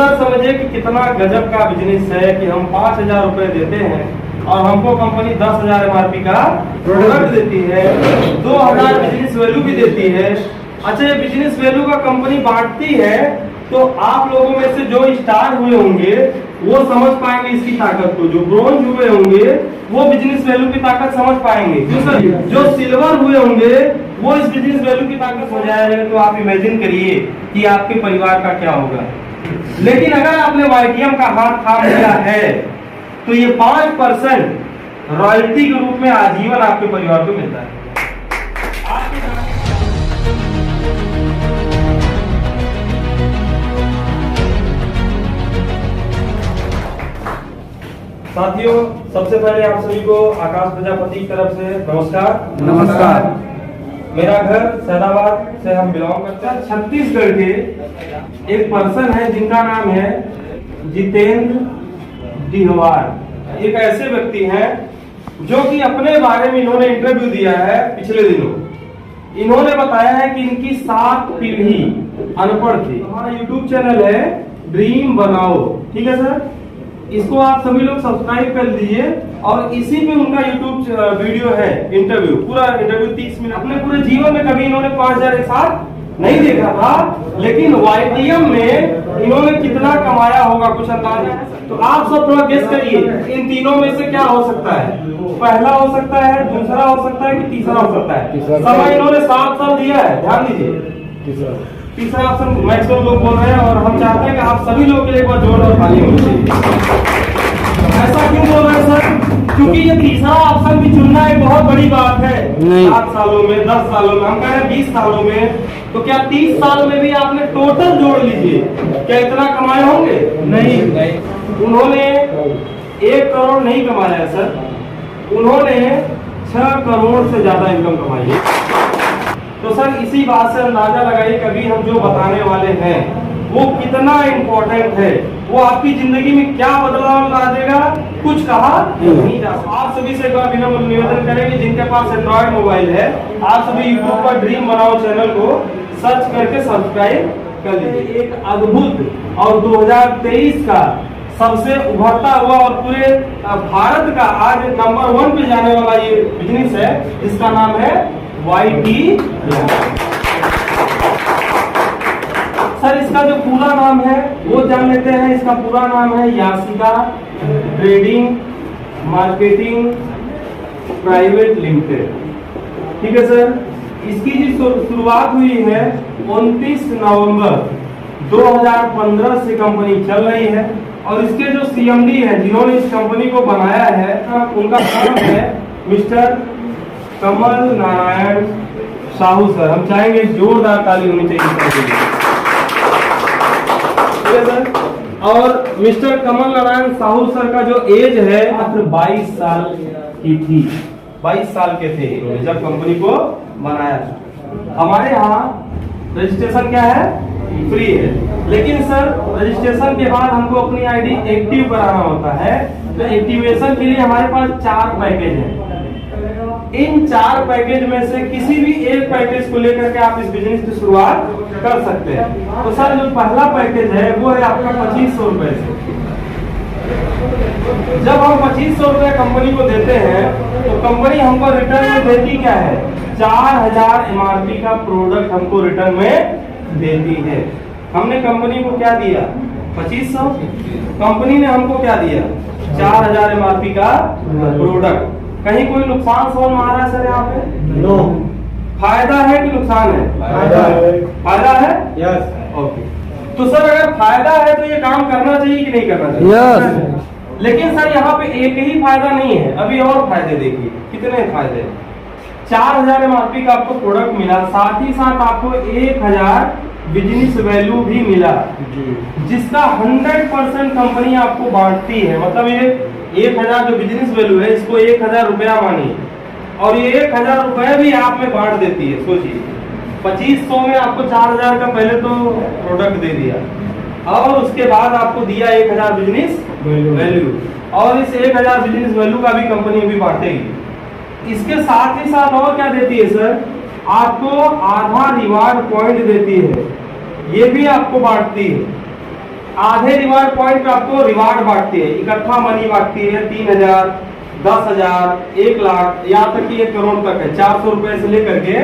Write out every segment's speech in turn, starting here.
Sir समझिए कि कितना गजब का बिजनेस है कि हम 5,000 रुपए देते हैं और हमको कंपनी 10,000 MRP का प्रोडक्ट देती है, 2,000 बिजनेस वैल्यू भी देती है। अच्छा, ये बिजनेस वैल्यू का कंपनी बांटती है, तो आप लोगों में से जो स्टार हुए होंगे वो समझ पाएंगे इसकी ताकत को, जो ब्रोंज हुए होंगे वो बिजनेस वैल्यू की ताकत समझ पाएंगे। जो सिल्वर हुए होंगे वो इस बिजनेस वैल्यू की ताकत हो जाएगा। तो आप इमेजिन करिए कि आपके परिवार का क्या होगा। लेकिन अगर आपने YTM का हाथ थाम लिया है तो ये 5% रॉयल्टी के रूप में आजीवन आपके परिवार को मिलता है। साथियों, सबसे पहले आप सभी को आकाश प्रजापति की तरफ से नमस्कार। नमस्कार। मेरा घर सैदाबाद से हम बिलोंग करते हैं। छत्तीसगढ़ के एक पर्सन है जिनका नाम है जितेंद्र डिहवार। एक ऐसे व्यक्ति हैं जो कि अपने बारे में इन्होंने इंटरव्यू दिया है पिछले दिनों। इन्होंने बताया है कि इनकी 7 पीढ़ी अनपढ़ थी। हमारा YouTube चैनल है ड्रीम बनाओ, ठीक है सर, इसको आप सभी लोग सब्सक्राइब कर लीजिए। और इसी पे उनका YouTube वीडियो है, इंटरव्यू, पूरा इंटरव्यू 30 मिनट। अपने पूरे जीवन में कभी इन्होंने 5,000 एक साथ नहीं देखा था, लेकिन YTM में इन्होंने कितना कमाया होगा कुछ अंदाजा है? तो आप सब थोड़ा गेस करिए, इन तीनों में से क्या हो सकता है? पहला हो सकता है, दूसरा हो सकता है कि तीसरा हो सकता है? समय इन्होंने 7 साल दिया है, ध्यान दीजिए। तीसरा ऑप्शन मैक्सिमम लोग बोल रहे हैं और हम चाहते हैं कि आप सभी लोग के लिए एक बार जोरदार ताली होनी चाहिए। ऐसा क्यों बोल रहे हैं सर? क्योंकि ये तीसरा ऑप्शन भी चुनना एक बहुत बड़ी बात है। 7 सालों में, 10 सालों में, हम कह रहे हैं 20 सालों में, तो क्या 30 साल में भी आपने टोटल जोड़ लीजिए, क्या इतना कमाए होंगे? नहीं। उन्होंने 1 करोड़ नहीं कमाया है सर, उन्होंने 6 करोड़ से ज्यादा इनकम कमाई है। तो सर इसी बात से अंदाजा लगाइए कभी हम जो बताने वाले हैं वो कितना इम्पोर्टेंट है, वो आपकी जिंदगी में क्या बदलाव ला देगा, कुछ कहा नहीं जा सकता। आप सभी से एक बार विनम्र निवेदन करेंगे, जिनके पास एंड्रॉइड मोबाइल है, आप सभी यूट्यूब पर ड्रीम बनाओ चैनल को सर्च करके सब्सक्राइब कर लीजिए। एक अद्भुत और 2023 का सबसे उभरता हुआ और पूरे भारत का आज नंबर 1 पे जाने वाला ये बिजनेस है, जिसका नाम है YTM। सर इसका जो पूरा नाम है वो जान लेते हैं। इसका पूरा नाम है Yashica trading marketing private limited, ठीक है सर। इसकी जो शुरुआत हुई है 29 नवंबर 2015 से कंपनी चल रही है। और इसके जो CMD है जिन्होंने इस कंपनी को बनाया है, उनका नाम है मिस्टर कमल नारायण साहू सर। हम चाहेंगे जोरदार ताली होनी चाहिए सर। और मिस्टर कमल नारायण साहू सर का जो एज है मात्र 22 साल की थी। 22 साल के थे जब कंपनी को बनाया था। हमारे यहाँ रजिस्ट्रेशन क्या है? फ्री है। लेकिन सर रजिस्ट्रेशन के बाद हमको अपनी आईडी एक्टिव कराना होता है। तो एक्टिवेशन के लिए हमारे पास 4 पैकेज हैं। इन 4 पैकेज में से किसी भी एक पैकेज को लेकर के आप इस बिजनेस की शुरुआत कर सकते हैं। तो सर जो पहला पैकेज है वो है आपका 2500 रुपए से। जब हम 2500 रुपए कंपनी को देते हैं तो कंपनी हमको रिटर्न में देती क्या है? 4,000 MRP का प्रोडक्ट हमको रिटर्न में देती है। हमने कंपनी को क्या दिया? 2500। कंपनी ने हमको क्या दिया? 4,000 MRP का प्रोडक्ट। कहीं कोई नुकसान सोन मारा है सर यहाँ पे? नो। फायदा है कि नुकसान है? फायदा है। फायदा है? यस। ओके। तो सर अगर फायदा है तो ये काम करना चाहिए कि नहीं करना चाहिए? यस। लेकिन सर यहाँ पे एक ही फायदा नहीं है, अभी और फायदे देखिए। कितने फायदे? 4,000 MRP का आपको प्रोडक्ट मिला, साथ ही साथ आपको 1,000 बिजनेस वैल्यू भी मिला, जिसका 100% कंपनी आपको बांटती है। मतलब ये 1,000 जो बिजनेस वैल्यू है इसको 1,000 रुपया मानिए, और ये 1,000 रुपए भी आप में बांट देती है। सोचिए 2500 में आपको 4,000 का पहले तो प्रोडक्ट दे दिया, और उसके बाद आपको दिया 1,000 बिजनेस वैल्यू, और इस 1,000 बिजनेस वैल्यू का भी कंपनी अभी बांटेगी। इसके साथ ही साथ और क्या देती है सर? आपको आधा रिवार्ड पॉइंट देती है, ये भी आपको बांटती है। आधे रिवार्ड पॉइंट पे आपको रिवार्ड बांटती है, इकट्ठा मनी बांटती है 3000, 10,000, 1 लाख, यहाँ तक कि 1 करोड़ तक है। 400 रुपए से लेकर के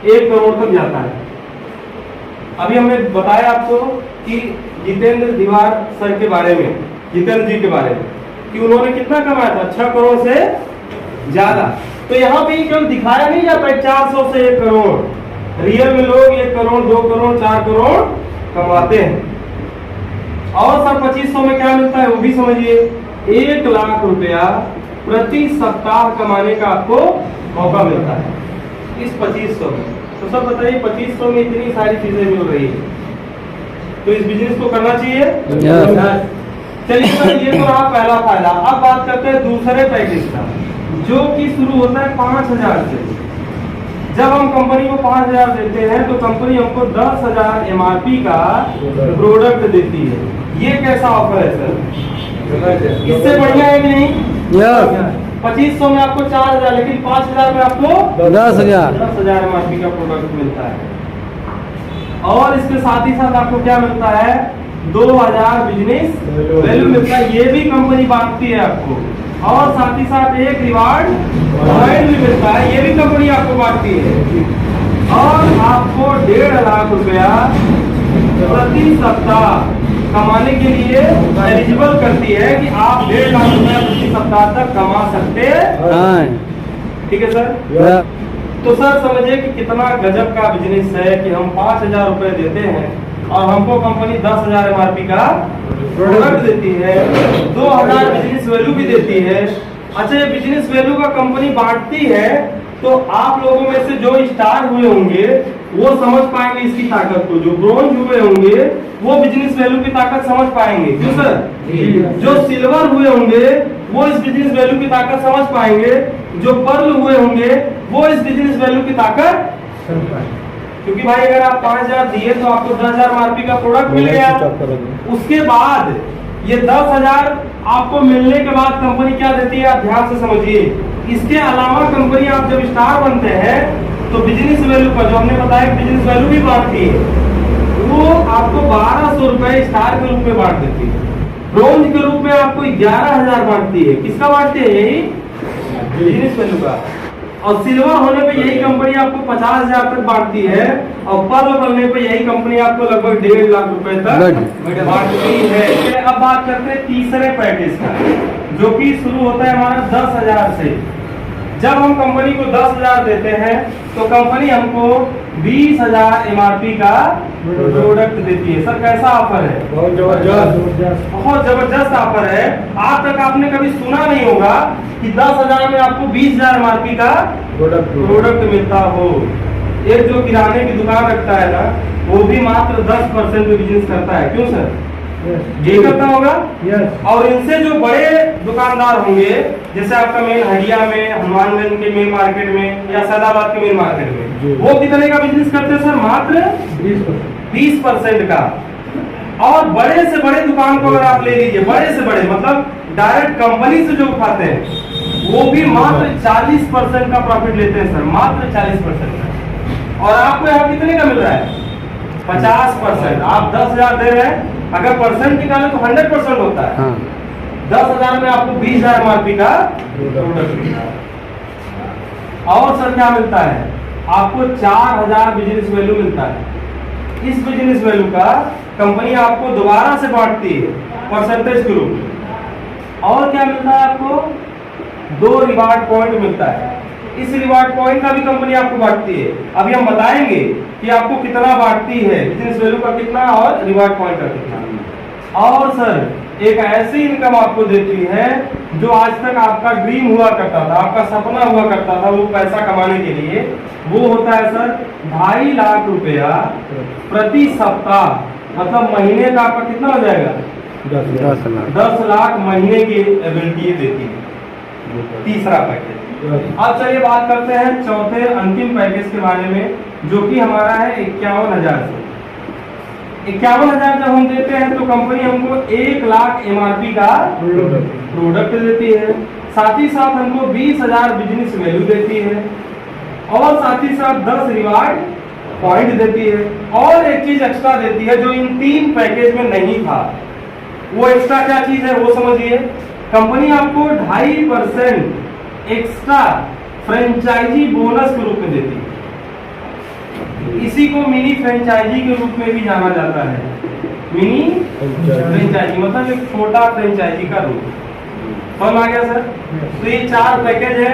1 करोड़ तक जाता है। अभी हमने बताया आपको कि जितेंद्र दीवार सर के बारे में, जितेंद्र जी के बारे में, कि उन्होंने कितना कमाया था, 6 करोड़ से ज्यादा। तो यहाँ पे केवल दिखाया नहीं जाता है 400 से 1 करोड़, रियल में लोग 1 करोड़, 2 करोड़, 4 करोड़ कमाते हैं। और सर 2500 में क्या मिलता है वो भी समझिए, 1 लाख रुपया प्रति सप्ताह कमाने का आपको मौका मिलता है इस 2500 में। तो सर बताइए 2500 में इतनी सारी चीजें मिल रही है, तो इस बिजनेस को करना चाहिए। चलिए सर, ये तो रहा पहला फायदा। अब बात करते हैं दूसरे पैकेज का, जो कि शुरू होता है 5000 से। जब हम कंपनी को 5000 देते हैं तो कंपनी हमको 10,000 MRP का प्रोडक्ट देती है। ये कैसा ऑफर है सर, इससे बढ़िया है कि नहीं? 2500 में आपको 4000, लेकिन 5000 में आपको 10,000 MRP का प्रोडक्ट मिलता है। और इसके साथ ही साथ आपको क्या मिलता है, 2000 बिजनेस वैल्यू मिलता है। ये भी कंपनी बांटती है आपको। और साथ ही साथ एक रिवार्ड पॉइंट भी मिलता है, ये भी कंपनी आपको बांटती है। और आपको 1.5 लाख रुपया प्रति सप्ताह कमाने के लिए एलिजिबल करती है कि आप 1.5 लाख रुपया प्रति सप्ताह तक कमा सकते हैं। ठीक है सर। तो सर समझिए कि कितना गजब का बिजनेस है कि हम 5000 रुपए देते हैं और हमको कंपनी 10,000 MRP का प्रोडक्ट देती है, 2000 बिजनेस वैल्यू भी देती है। अच्छा, ये बिजनेस वैल्यू का कंपनी बांटती है, तो आप लोगों में से जो स्टार हुए होंगे वो समझ पाएंगे इसकी ताकत को, जो ब्रोंज हुए होंगे वो बिजनेस वैल्यू की ताकत समझ पाएंगे। क्यों सर? जो सिल्वर हुए होंगे वो इस बिजनेस वैल्यू की ताकत समझ पाएंगे, जो पर्ल हुए होंगे वो इस बिजनेस वैल्यू की ताकत, क्योंकि भाई अगर आप 5000 दिए तो आपको 10,000 MRP का प्रोडक्ट मिल गया। उसके बाद ये 10,000 आपको मिलने के बाद कंपनी क्या देती है, आप ध्यान से समझिए। इसके अलावा कंपनी आप जब स्टार बनते हैं तो बिजनेस वैल्यू पर, जो हमने बताया बिजनेस वैल्यू भी बांटती है, वो आपको 1200 रुपए स्टार के रूप में बांट देती है। ब्रोंज के रूप में आपको 11,000 बांटती है। किसका बांटती है? यही बिजनेस वैल्यू का। और सिल्वर होने पे यही कंपनी आपको 50,000 तक बांटती है, और पर्ल बनने पे यही कंपनी आपको लगभग 1.5 लाख रुपए तक बांटती है। अब बात करते हैं तीसरे पैकेज का, जो कि शुरू होता है हमारा 10,000 से। जब हम कंपनी को 10,000 देते हैं तो कंपनी हमको 20,000 MRP का प्रोडक्ट देती है। सर कैसा ऑफर है? बहुत जबरदस्त ऑफर है। आज तक आपने कभी सुना नहीं होगा कि 10,000 में आपको 20,000 MRP का प्रोडक्ट मिलता हो। एक जो किराने की दुकान रखता है ना, वो भी मात्र 10% में बिजनेस करता है। क्यों सर? ये करता होगा। और इनसे जो बड़े दुकानदार होंगे, जैसे आपका मेन हरिया में, हनुमानगंज के मेन मार्केट में या सैदाबाद के मेन मार्केट में, वो कितने का बिजनेस करते हैं सर? मात्र 20% का। और बड़े से बड़े दुकान को अगर आप ले लीजिए, बड़े से बड़े मतलब डायरेक्ट कंपनी से जो उठाते हैं, वो भी मात्र 40% का प्रॉफिट लेते हैं सर, मात्र 40% का। और आपको यहाँ कितने का मिल रहा है? 50%। आप 10,000 दे रहे हैं, अगर परसेंट निकाले तो 100% होता है। 10,000 में आपको 20,000 MRP का प्रोडक्ट मिलता है। और सर क्या मिलता है? आपको 4,000 बिजनेस वैल्यू मिलता है। इस बिजनेस वैल्यू का कंपनी आपको दोबारा से बांटती है परसेंटेज के रूप में। और क्या मिलता है आपको? 2 रिवार्ड पॉइंट मिलता है। इस रिवार्ड पॉइंट का भी कंपनी आपको बांटती है। अभी हम बताएंगे कि आपको कितना बांटती है, बिजनेस वैल्यू का कितना और रिवार्ड पॉइंट का कितना। और सर एक ऐसी इनकम आपको देती है जो आज तक आपका ड्रीम हुआ करता था, आपका सपना हुआ करता था वो पैसा कमाने के लिए, वो होता है सर 2.5 लाख रुपया प्रति सप्ताह। मतलब महीने का आपका कितना हो जाएगा? 10 लाख महीने की एबिलिटी देती है तीसरा पैकेज। अब चलिए बात करते हैं चौथे अंतिम पैकेज के बारे में, जो कि हमारा है 51,000 से। 51,000 जब हम देते हैं तो कंपनी हमको 1 लाख MRP का प्रोडक्ट देती है। साथ ही साथ हमको 20,000 बिजनेस वैल्यू देती है, और साथ ही साथ 10 रिवार्ड पॉइंट देती है। और एक चीज एक्स्ट्रा देती है जो इन 3 पैकेज में नहीं था, वो एक्स्ट्रा क्या चीज है वो समझिए। कंपनी आपको 2.5% एक्स्ट्रा फ्रेंचाइजी बोनस के रूप में देती है। इसी को मिनी फ्रेंचाइजी के रूप में भी जाना जाता है। मिनी फ्रेंचाइजी मतलब एक छोटा फ्रेंचाइजी का रूप। समझ आ गया सर? तो ये 4 पैकेज है,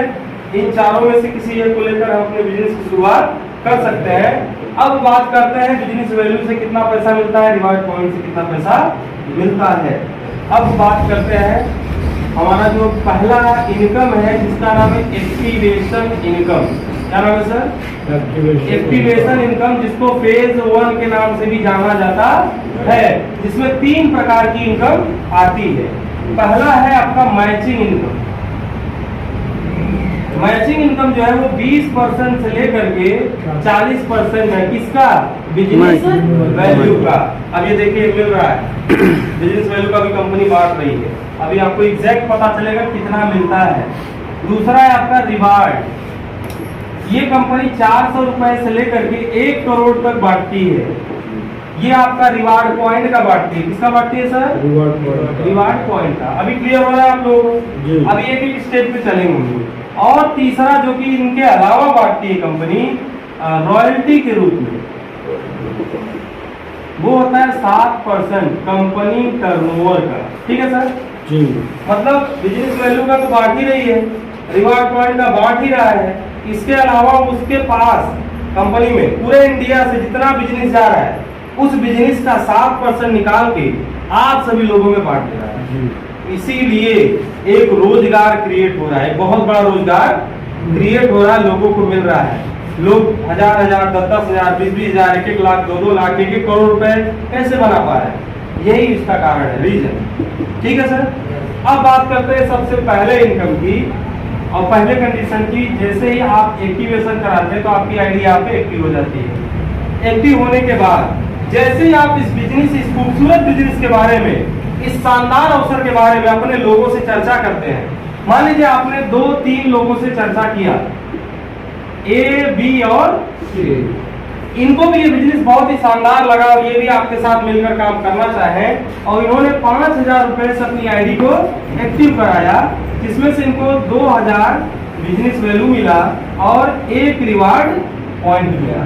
इन चारों में से किसी एक को लेकर हम अपने बिजनेस की शुरुआत कर सकते हैं। अब बात करते हैं बिजनेस वैल्यू से कितना पैसा मिलता है, रिवार्ड पॉइंट से कितना पैसा मिलता है। अब बात करते हैं हमारा जो पहला इनकम है जिसका नाम है एक्टिवेशन इनकम। क्या नाम है सर? एक्टिवेशन इनकम, जिसको फेज 1 के नाम से भी जाना जाता है, जिसमें 3 प्रकार की इनकम आती है। पहला है आपका मैचिंग इनकम। मैचिंग इनकम जो है वो 20% से लेकर के 40% है। किसका? बिजनेस वैल्यू का। अब ये देखिए मिल रहा है बिजनेस वैल्यू का भी कंपनी बांट रही है। अभी आपको एग्जैक्ट पता चलेगा कितना मिलता है। दूसरा है आपका रिवार्ड। ये कंपनी 400 रुपए से लेकर के 1 करोड़ तक बांटती है। ये आपका रिवार्ड पॉइंट का बांटती है। किसका बांटती है सर? रिवार्ड पॉइंट का। अभी क्लियर हो रहा है आप लोगों को? अभी एक स्टेप पे चलेंगे। और तीसरा जो कि इनके अलावा बांटती है कंपनी रॉयल्टी के रूप में, वो होता है 7% कंपनी टर्नओवर का। ठीक है सर जी? मतलब बिजनेस वैल्यू का तो बांट ही रही है, रिवार्ड पॉइंट का बांट ही रहा है, इसके अलावा उसके पास कंपनी में पूरे इंडिया से जितना बिजनेस जा रहा है उस बिजनेस का 7% निकाल के आप सभी लोगों में बांट दे रहा है। इसीलिए एक रोजगार क्रिएट हो रहा है, बहुत बड़ा रोजगार क्रिएट हो रहा है, लोगों को मिल रहा है। लोग 1000-1000, 10,000, 20,000, 1-1 लाख, 2-2 लाख, 1-1 करोड़ रुपए कैसे बना पा रहे हैं? यही इसका कारण है, रीजन। ठीक है सर? अब बात करते हैं सबसे पहले इनकम की और पहले कंडीशन की। जैसे ही आप एक्टिवेशन कराते हैं तो आपकी आईडी यहाँ पे एक्टिव हो जाती है। एक्टिव होने के बाद जैसे ही आप इस बिजनेस, इस खूबसूरत बिजनेस के बारे में, इस शानदार अवसर के बारे में अपने लोगों से चर्चा करते हैं। मान लीजिए आपने 2-3 लोगों से चर्चा किया, ए, बी और सी। इनको भी ये बिजनेस बहुत ही शानदार लगा और ये भी आपके साथ मिलकर काम करना चाहें और इन्होंने 5,000 रुपए से अपनी आईडी को एक्टिव कराया, जिसमें से इनको 2,000 बिजनेस वैल्यू मिला और 1 रिवार्ड पॉइंट मिला।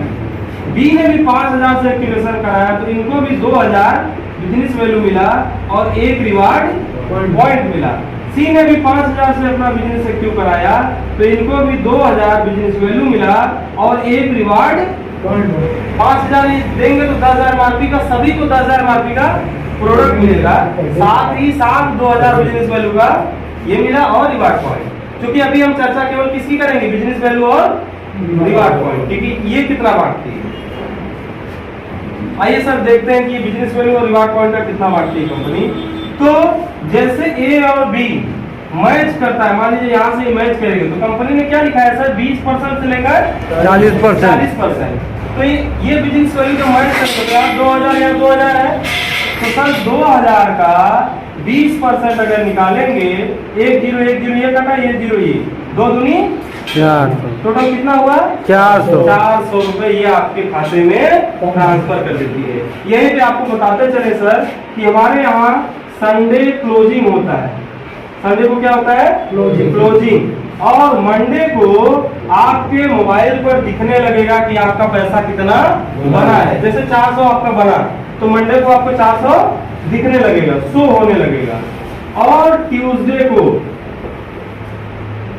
बी ने भी 5,000 से एक्टिवेशन कराया तो इनको भी 2,000 बिजनेस वैल्यू मिला और 1 रिवार्ड पॉइंट मिला। सी ने भी 5,000 से अपना बिजनेस एक्टिव कराया तो इनको भी 2,000 बिजनेस वैल्यू मिला और 1 रिवार्ड पॉइंट। 5,000 देंगे तो 10,000 एमआरपी का, सभी को 10,000 एमआरपी का प्रोडक्ट मिलेगा, साथ ही साथ 2,000 बिजनेस वैल्यू का ये मिला और रिवार्ड पॉइंट। क्योंकि अभी हम चर्चा केवल किसकी करेंगे? बिजनेस वैल्यू और रिवार्ड पॉइंट, क्योंकि ये कितना बांटती है। आइए सर देखते हैं कि बिजनेस वैल्यू और रिवार्ड पॉइंट का कितना बांटती है कंपनी। तो जैसे ए और बी मैच करता है, मान लीजिए यहाँ से मैच करेंगे तो कंपनी ने क्या लिखा है सर? 20% से लेकर 40%। तो ये बिजनेस वैल्यू का मैच करते हैं। 2,000 या 2,000 है तो सर 2,000 का 20% अगर निकालेंगे, 1 0 1 0 ये कटा, ये 0 ये 2 दूनी 400, टोटल कितना हुआ? 400 रुपए ये आपके खाते में ट्रांसफर कर देती है। यही पे आपको बताते चले सर कि हमारे यहाँ संडे क्लोजिंग होता है। संडे को क्या होता है? क्लोजिंग। और मंडे को आपके मोबाइल पर दिखने लगेगा कि आपका पैसा कितना बना है। जैसे 400 आपका बना तो मंडे को आपको 400 दिखने लगेगा, शो होने लगेगा। और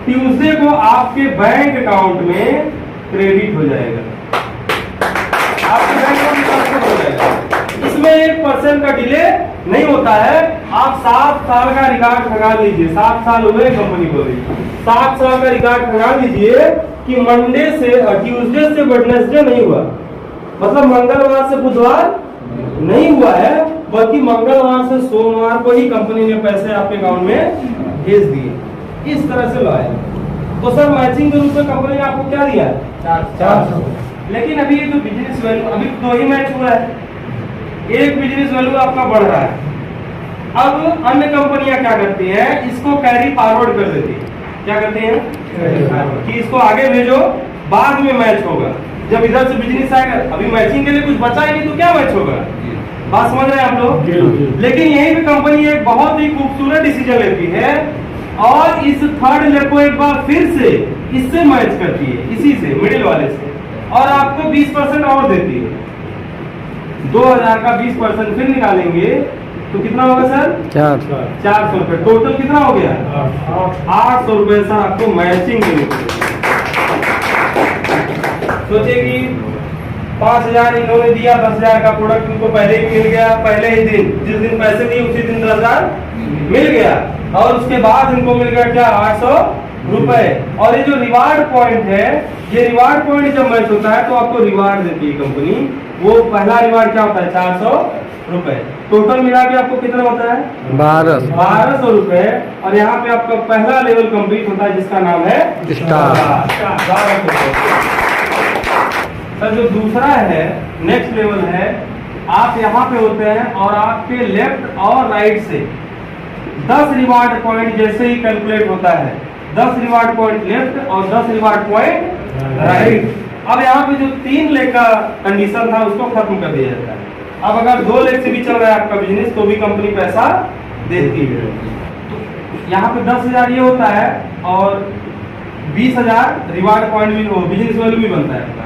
ट्यूसडे को आपके बैंक अकाउंट में क्रेडिट हो जाएगा, आपके बैंक अकाउंट में ट्रांसफर हो जाएगा। इसमें 1% का डिले नहीं होता है। आप 7 साल का रिकॉर्ड खंगाल लीजिए, 7 साल हुए कंपनी को भी, 7 साल का रिकॉर्ड खंगाल लीजिए कि मंडे से ट्यूसडे से वेडनेसडे नहीं हुआ, मतलब मंगलवार से बुधवार नहीं हुआ है, बल्कि मंगलवार से सोमवार को ही कंपनी ने पैसे आपके अकाउंट में भेज दिए। इस तरह से लाए। तो सर मैचिंग के रूप में कंपनी ने आपको क्या दिया? 400। लेकिन अभी ये जो बिजनेस वैल्यू, अभी 2 ही मैच हुआ है, एक बिजनेस वैल्यू आपका बढ़ रहा है। अब अन्य कंपनियां क्या करती हैं? इसको कैरी फॉरवर्ड कर देती है। क्या करते हैं कि इसको आगे भेजो, बाद में मैच होगा। जब इधर से बिजनेस आएगा, अभी मैचिंग के लिए कुछ बचा ही नहीं तो क्या मैच होगा? बात समझ रहे हैं आप लोग? लेकिन यहीं पे कंपनी एक बहुत ही खूबसूरत डिसीजन लेती है और इस थर्ड लेग को एक बार फिर से इससे मैच करती है, इसी से मिडिल वाले से, और आपको 20% और देती है। 2000 का 20% फिर निकालेंगे तो कितना होगा सर? 400 रुपए। टोटल कितना हो गया? 800 रुपए सर आपको मैचिंग के लिए। सोचिए कि 5000 इन्होंने दिया, 10,000 का प्रोडक्ट उनको पहले ही मिल गया, पहले ही दिन, जिस दिन पैसे दिए उसी दिन 10,000 मिल गया, और उसके बाद इनको मिल गया क्या? 800 रुपए। और ये जो रिवार्ड पॉइंट है, ये रिवार्ड पॉइंट जब मैच होता है तो आपको रिवार्ड देती है कंपनी। वो पहला रिवार्ड क्या होता है? 400 रुपए। टोटल मिला के आपको कितना होता है? 1200 रुपए। और यहाँ पे आपका पहला लेवल कंप्लीट होता है जिसका नाम है स्टार। सर जो दूसरा है, नेक्स्ट लेवल है, आप यहाँ पे होते हैं और आपके लेफ्ट और राइट से 10 रिवार्ड पॉइंट जैसे ही कैलकुलेट होता है, 10 रिवार्ड पॉइंट लेफ्ट और 10 रिवार्ड पॉइंट राइट। अब यहाँ पे जो 3 लेग का कंडीशन था उसको खत्म कर दिया जाता है। अब अगर 2 लेग से भी चल रहा है आपका बिजनेस तो भी कंपनी पैसा देती है। तो यहाँ पे 10,000 ये होता है और 20,000 रिवार्ड पॉइंट भी, बिजनेस वैल्यू भी बनता है।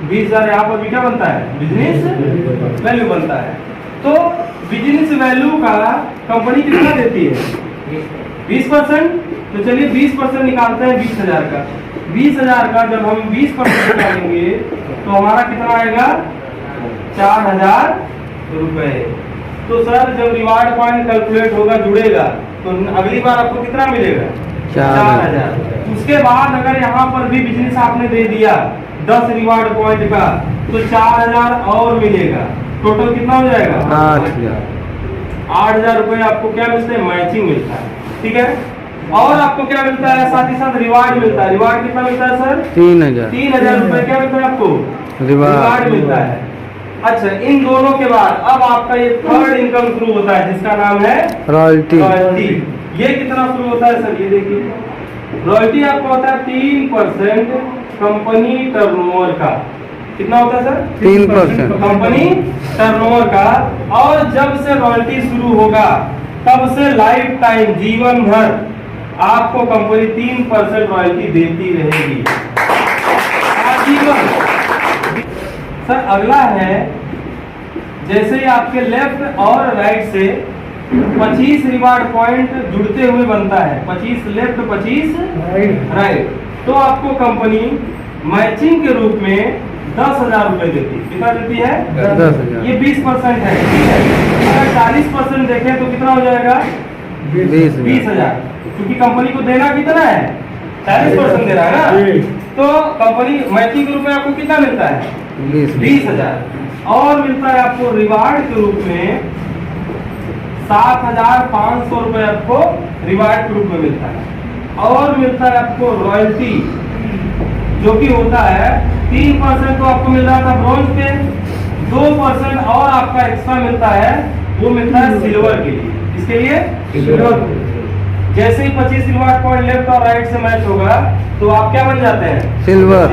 20,000 यहाँ पर भी क्या बनता है? बिजनेस वैल्यू बनता है। तो बिजनेस वैल्यू का कंपनी कितना देती है? 20%। तो चलिए 20% निकालते हैं 20,000 का। 20,000 का जब हम 20% निकालेंगे तो हमारा कितना आएगा? 4,000 रुपए। तो सर जब रिवार्ड पॉइंट कैलकुलेट होगा, जुड़ेगा, तो अगली बार आपको कितना मिलेगा? 4,000। उसके बाद अगर यहाँ पर भी बिजनेस आपने दे दिया 10 रिवार्ड पॉइंट का तो 4,000 और मिलेगा। टोटल कितना हो जाएगा? 8,000 रुपए आपको क्या मिलता है? मैचिंग मिलता है। ठीक है। और आपको क्या मिलता है? साथ ही साथ रिवार्ड मिलता है। रिवार्ड कितना मिलता है सर? 3,000 रुपए क्या मिलता है आपको? रिवार्ड मिलता है। अच्छा, इन दोनों के बाद अब आपका ये थर्ड इनकम शुरू होता है जिसका नाम है रॉयल्टी। ये कितना शुरू होता है सर? ये देखिए, रॉयल्टी आपको होता है 3% कंपनी टर्नओवर का। कितना होता है सर? 3% कंपनी टर्नओवर का। और जब से रॉयल्टी शुरू होगा तब से लाइफ टाइम, जीवन भर आपको कंपनी 3% रॉयल्टी देती रहेगी, आजीवन। सर अगला है, जैसे ही आपके लेफ्ट और राइट से 25 रिवार्ड पॉइंट जुड़ते हुए बनता है, 25 लेफ्ट 25 राइट, तो आपको कंपनी मैचिंग के रूप में 10,000 रुपए देती है। कितना देती है? 10,000। ये 20% है। अगर 40% देखें तो कितना हो जाएगा? 20,000। क्योंकि कंपनी को देना कितना है? 40% दे रहा है ना, तो कंपनी मैचिंग के रूप में आपको कितना मिलता है? 20,000। और मिलता है आपको रिवार्ड के रूप में 7,500 रुपए आपको रिवार्ड के रूप में मिलता है। और मिलता है आपको रॉयल्टी, जो कि होता है 3% तो आपको मिल रहा था ब्रॉन्ज पे, 2% और आपका एक्स्ट्रा मिलता है, वो मिलता है सिल्वर के लिए। इसके लिए सिल्वर। जैसे ही 25 रिवार्ड पॉइंट लेफ्ट और राइट से मैच होगा तो आप क्या बन जाते हैं? सिल्वर।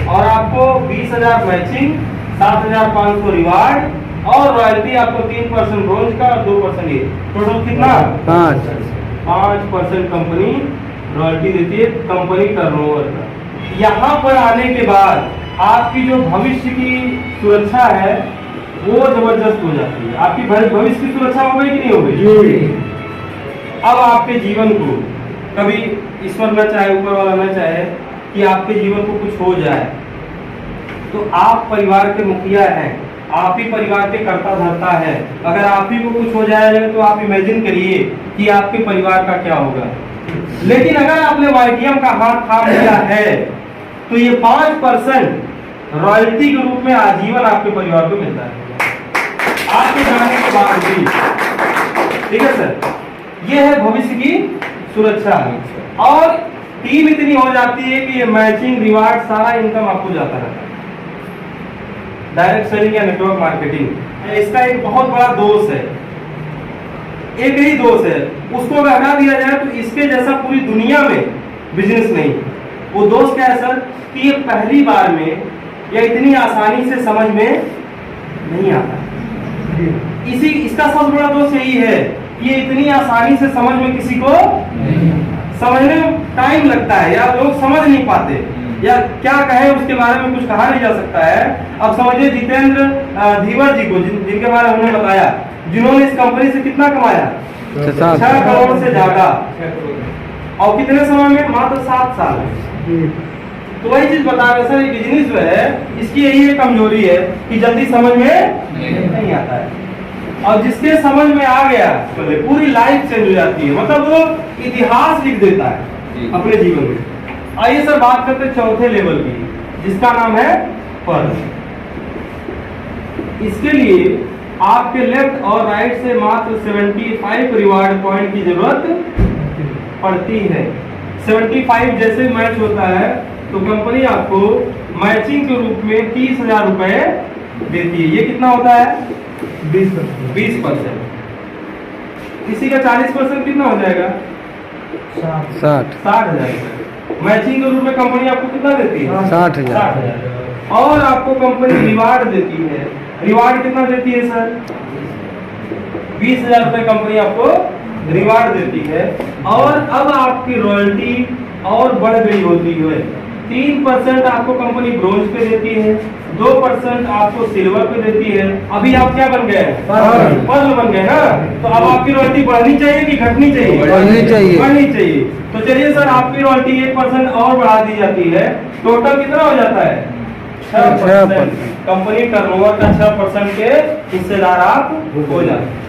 और आपको 20,000 मैचिंग, 7,500 रिवार्ड और रॉयल्टी आपको 3% ब्रॉन्ज का और 2% ये, टोटल कितना? 5% कंपनी रॉयल्टी देती है कंपनी टर्नओवर का। यहाँ पर आने के बाद आपकी जो भविष्य की सुरक्षा है वो जबरदस्त हो जाती है। आपकी भविष्य की सुरक्षा हो गई कि नहीं हो गई? अब आपके जीवन को कभी ईश्वर न चाहे, ऊपर वाला न चाहे कि आपके जीवन को कुछ हो जाए, तो आप परिवार के मुखिया हैं, आप ही परिवार के कर्ता धर्ता है। अगर आप ही को कुछ हो जाएगा तो आप इमेजिन करिए कि आपके परिवार का क्या होगा। लेकिन अगर आपने वाईटीएम का हाथ थाम लिया है तो ये 5% रॉयल्टी के रूप में आजीवन आपके परिवार को मिलता है, आपके जाने के बाद भी। ठीक है सर, ये है भविष्य की सुरक्षा। और टीम इतनी हो जाती है कि ये मैचिंग, रिवार्ड, सारा इनकम आपको जाता रहता है। डायरेक्ट सेलिंग या नेटवर्क मार्केटिंग, इसका एक बहुत बड़ा दोष है, एक ही दोष है, उसको अगर हटा दिया जाए तो इसके जैसा पूरी दुनिया में बिजनेस नहीं। वो दोष क्या है सर? कि ये पहली बार में या इतनी आसानी से समझ में नहीं आता। इसी इसका सबसे बड़ा दोष यही है कि ये इतनी आसानी से समझ में किसी को समझने में टाइम लगता है, या लोग समझ नहीं पाते, या क्या कहे उसके बारे में कुछ कहा नहीं जा सकता है। अब समझिए जितेंद्र धीवर जी को, जिनके बारे में हमने बताया, जिन्होंने इस कंपनी से कितना कमाया, 6 करोड़ से ज्यादा, और कितने समय में, मात्र 7 साल। तो वही चीज बता रहे सर, ये बिजनेस जो है इसकी यही एक कमजोरी है कि जल्दी समझ में नहीं आता है, और जिसके समझ में आ गया तो पूरी लाइफ चेंज हो जाती है, मतलब वो इतिहास लिख देता है अपने जीवन में। आइए सर बात करते हैं चौथे लेवल की, जिसका नाम है पर्स। इसके लिए आपके लेफ्ट और राइट से मात्र 75 रिवार्ड पॉइंट की जरूरत पड़ती है। 75 जैसे मैच होता है तो कंपनी आपको मैचिंग के रूप में 30,000 रुपए देती है। ये कितना होता है? 20%। किसी का 40% कितना हो जाएगा? 60,000। मैचिंग के रूप में कंपनी आपको कितना देती है? 60,000। और आपको कंपनी रिवार्ड देती है। रिवार्ड कितना देती है सर? 20,000 रुपए कंपनी आपको रिवार्ड देती है। और अब आपकी रॉयल्टी और बढ़ गई होती है। 3% आपको कंपनी ब्रोंज पे देती है, 2% आपको सिल्वर पे देती है। अभी आप क्या बन गए? पर्ल बन गए ना। तो अब आपकी रॉयल्टी बढ़नी चाहिए कि घटनी चाहिए? बढ़नी चाहिए। तो चलिए सर, आपकी रॉयल्टी 1% और बढ़ा दी जाती है। टोटल कितना हो जाता है? 6%। कंपनी टर्नओवर का 6% के हिस्सेदार आप हो जाते हैं।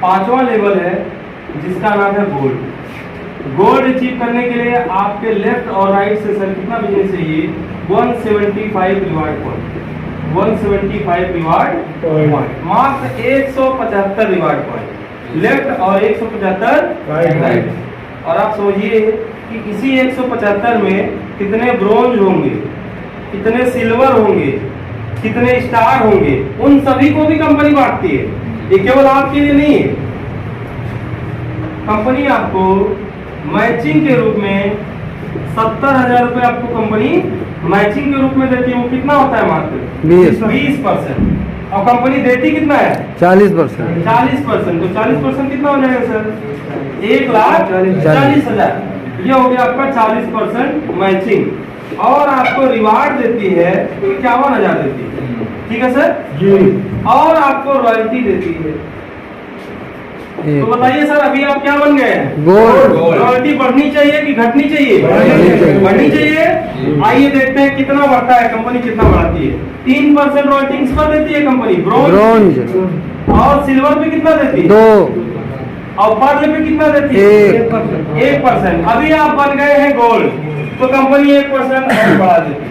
5वां लेवल है जिसका नाम है गोल्ड। गोल्ड अचीव करने के लिए आपके लेफ्ट और राइट से सर कितना बिजनेस चाहिए? 175 रिवार्ड पॉइंट। 175 रिवार्ड पॉइंट, मात्र 175 रिवार्ड पॉइंट लेफ्ट और 175 राइट। और आप समझिए कि इसी 175 में कितने ब्रोंज होंगे, कितने सिल्वर होंगे, कितने स्टार होंगे, उन सभी को भी कंपनी बांटती है। ये केवल आपके लिए नहीं है। कंपनी आपको मैचिंग के रूप में 70,000 रुपए आपको कंपनी मैचिंग के रूप में देती है। वो कितना होता है? मात्र 20%। और कंपनी देती कितना है? 40%। 40%। तो 40% कितना हो जाएगा सर? 1,40,000। ये हो गया आपका 40% मैचिंग। और आपको रिवार्ड देती है 51,000 देती है। ठीक है सर जी। और आपको रॉयल्टी देती है। तो बताइए सर, अभी आप क्या बन गए? गोल्ड। रॉयल्टी बढ़नी चाहिए कि घटनी चाहिए? बढ़नी चाहिए। आइए देखते हैं कितना बढ़ता है कंपनी, कितना बढ़ाती है। 3% रॉयल्टी किस पर देती है कंपनी? ब्रोंज। और सिल्वर पे कितना देती है? 2। और पर्ल पे कितना देती है? 1%। अभी आप बन गए हैं गोल्ड, तो कंपनी 1% और बढ़ा देती है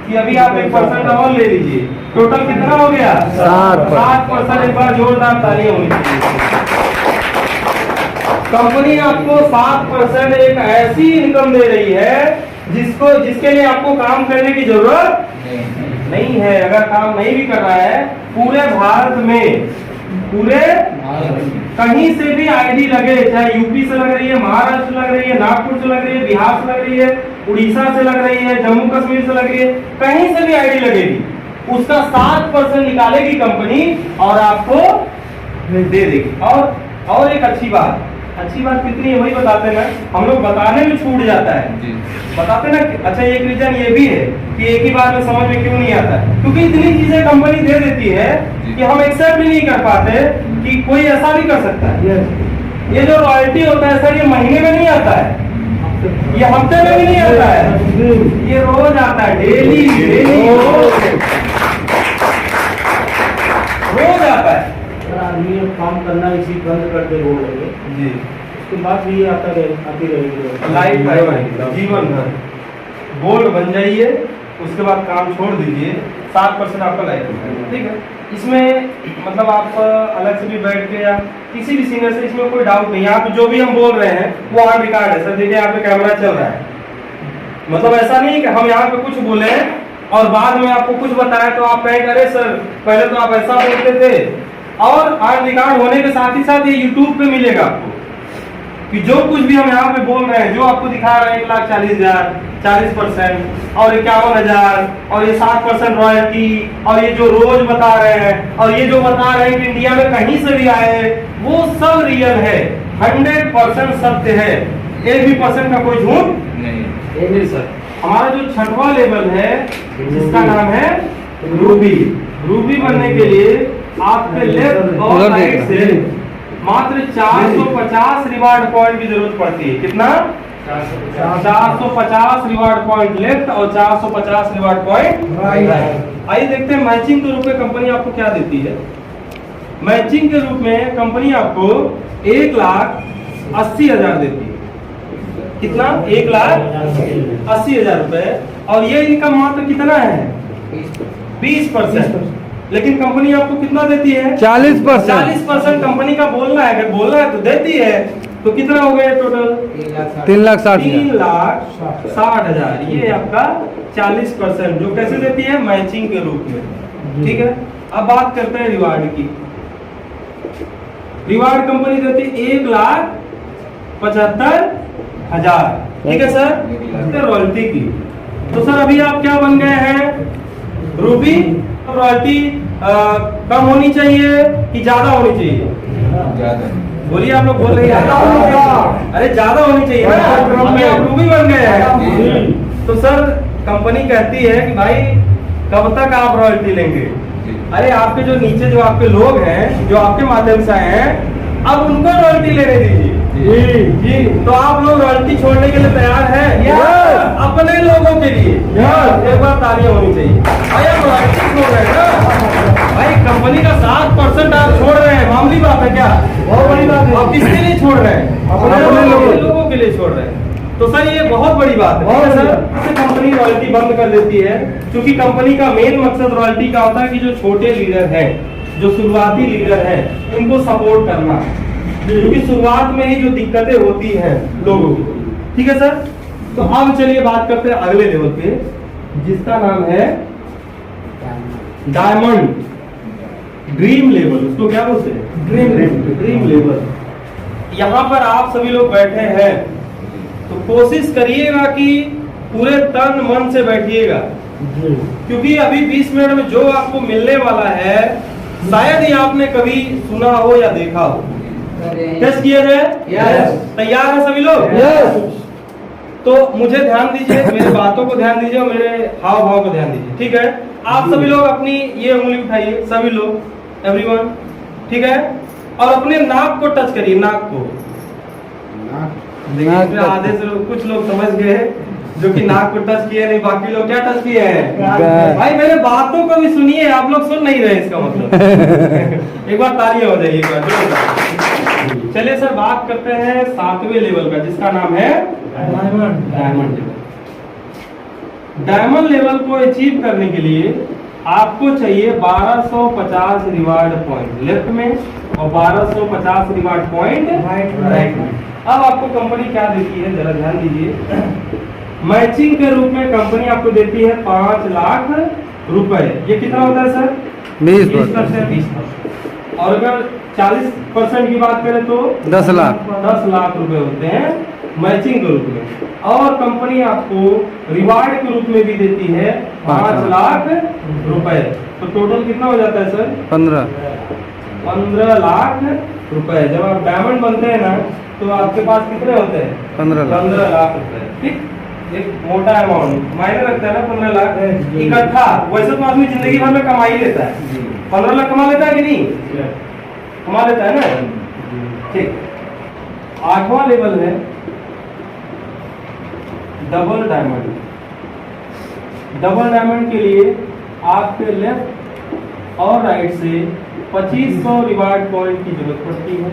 कि अभी आप 1% और ले लीजिए। टोटल कितना हो गया? 7%। एक बार जोरदार तालियां होनी चाहिए। कंपनी आपको 7% एक ऐसी इनकम दे रही है जिसके लिए आपको काम करने की जरूरत नहीं है। अगर काम नहीं भी कर रहा है, पूरे भारत में, पूरे कहीं से भी आईडी लगे, चाहे यूपी से लग रही है, महाराष्ट्र से लग रही है, नागपुर से लग रही है, बिहार से लग रही है, उड़ीसा से लग रही है, जम्मू कश्मीर से लग रही है, कहीं से भी आईडी लगेगी, उसका 7% निकालेगी कंपनी और आपको दे देगी। और एक अच्छी बात कितनी है वही बताते ना, हम लोग बताने में छूट जाता है, बताते ना। अच्छा, एक रीजन ये भी है कि एक ही बार में समझ में क्यों नहीं आता, क्योंकि इतनी चीजें कंपनी दे देती है कि हम एक्सेप्ट भी नहीं कर पाते कि कोई ऐसा भी कर सकता है। ये जो रॉयल्टी होता है सर, ये महीने में नहीं आता है, ये हफ्ते में भी नहीं आता है, ये रोज आता है, डेली रोज आता है। आदमी काम करना इसी बंद करते हो जी, उसके बाद भी आती रहेगी लाइफ टाइम, जीवन भर गोल्ड बन जाइए, उसके बाद काम छोड़ दीजिए, 7% आपका लाइफ में। ठीक है, इसमें मतलब आप अलग से भी बैठ के या किसी भी सीनियर से, इसमें कोई डाउट नहीं है। आप जो भी हम बोल रहे हैं वो ऑन रिकॉर्ड है सर। देखिए यहाँ पे कैमरा चल रहा है, मतलब ऐसा नहीं कि हम यहाँ पे कुछ बोले और बाद में आपको कुछ बताया तो आप कहें अरे सर पहले तो आप ऐसा बोलते थे। और ऑन रिकॉर्ड होने के साथ ही साथ ये यूट्यूब पे मिलेगा आपको कि जो कुछ भी हम यहाँ पे बोल रहे हैं, जो आपको दिखा रहे हैं 1,40,000 40% और 51,000 और ये 7% रॉयल्टी और ये जो रोज बता रहे हैं और ये जो बता रहे हैं कि इंडिया में कहीं से भी आए वो सब रियल है, 100% सत्य है, 1% का कोई झूठ नहीं सर। हमारा जो छठवां लेवल है जिसका नाम है रूबी। रूबी बनने के लिए आपके लेफ्ट और राइट से मात्र 450 रिवार्ड पॉइंट की जरूरत पड़ती है। कितना? 450 रिवार्ड पॉइंट लेफ्ट और 450 रिवार्ड पॉइंट राइट। आइए देखते हैं मैचिंग के रूप में कंपनी आपको क्या देती है। मैचिंग के रूप में कंपनी आपको 1,80,000 देती है। कितना? 1,80,000 रुपए। और ये इनकम मात्र कितना है? 20%। लेकिन कंपनी आपको कितना देती है? 40%। 40% कंपनी का बोलना है, अगर बोलना है तो देती है। तो कितना हो गया टोटल? 3,60,000। ये आपका 40% जो कैसे देती है? मैचिंग के रूप में। ठीक है, अब बात करते हैं रिवार्ड की। रिवार्ड कंपनी देती है 1,75,000। ठीक है सर, रॉयल्टी की। तो सर अभी आप क्या बन गए हैं? रूबी। रॉयल्टी कम होनी चाहिए कि ज्यादा होनी चाहिए? बोलिए, आप लोग बोल रहे हैं अरे ज्यादा होनी चाहिए ना, अभी आप रूबी बन गए हैं। तो सर कंपनी कहती है कि भाई कब तक आप रॉयल्टी लेंगे? अरे आपके जो नीचे जो आपके लोग हैं जो आपके माध्यम से आए हैं, अब उनको रॉयल्टी लेने दीजिए। जी, तो आप लोग रॉयल्टी छोड़ने के लिए तैयार हैं? अपने लोगों के लिए एक बार तालियां होनी चाहिए। भाई आप रॉयल्टी छोड़ रहे हैं ना, भाई कंपनी का 7% आप छोड़ रहे हैं, मामूली बात है क्या? बहुत बड़ी बात है। आप किसके लिए छोड़ रहे हैं? अपने लोगों के लिए छोड़ रहे हैं। तो सर ये बहुत बड़ी बात है सर। इससे कंपनी रॉयल्टी बंद कर देती है, क्योंकि कंपनी का मेन मकसद रॉयल्टी का होता है कि जो छोटे लीडर हैं, जो शुरुआती लीडर हैं, उनको सपोर्ट करना, क्योंकि शुरुआत में ही जो दिक्कतें होती हैं लोगों की। ठीक है सर, तो अब चलिए बात करते हैं अगले लेवल पे, जिसका नाम है डायमंड ड्रीम लेवल। उसको क्या बोलते हैं? Dream level. यहाँ पर आप सभी लोग बैठे हैं तो कोशिश करिएगा कि पूरे तन मन से बैठिएगा, क्योंकि अभी 20 मिनट में जो आपको मिलने वाला है शायद ही आपने कभी सुना हो या देखा हो। टेस्ट किया जाए? तैयार है सभी लोग? तो मुझे ध्यान दीजिए, मेरी बातों को ध्यान दीजिए और मेरे हाव भाव को ध्यान दीजिए। ठीक है, आप सभी लोग अपनी ये उंगली उठाइए, सभी लोग, एवरीवन। ठीक है, और अपने नाक को टच करिए, नाक को। आधे से कुछ लोग समझ गए जो कि नाक को टच किए नहीं, बाकी लोग क्या टच किए हैं? भाई मेरे बातों को भी सुनिए, आप लोग सुन नहीं रहे, इसका मतलब एक बार तालियां हो जाइए एक बार। चलिए सर, बात करते हैं 7वें लेवल का, जिसका नाम है डायमंड लेवल। डायमंड लेवल को अचीव करने के लिए आपको चाहिए 1250 रिवार्ड पॉइंट लेफ्ट में और 1250 रिवार्ड पॉइंट राइट में। अब आपको कंपनी क्या देती है, जरा ध्यान दीजिए। मैचिंग के रूप में कंपनी आपको देती है 5 लाख रुपए। ये कितना होता है सर? 20%। और अगर 40% की बात करें तो 10 लाख। 10 लाख रुपए होते हैं मैचिंग के रूप में। और कंपनी आपको रिवार्ड के रूप में भी देती है 5 लाख रुपए। तो टोटल कितना हो जाता है सर? 15 लाख रुपए। जब आप डायमंड बनते हैं ना, तो आपके पास कितने होते हैं? 15 लाख रुपए। ठीक, एक मोटा अमाउंट मायने रखता है ना 15 लाख इकट्ठा। वैसे तो आदमी जिंदगी भर में कमा ही लेता है, 15 लाख कमा लेता है कि नहीं? कमा लेता है ना। ठीक, 8वां लेवल है डबल डायमंड। डबल डायमंड के लिए आपके लेफ्ट और राइट से 2500 रिवार्ड पॉइंट की जरूरत पड़ती है।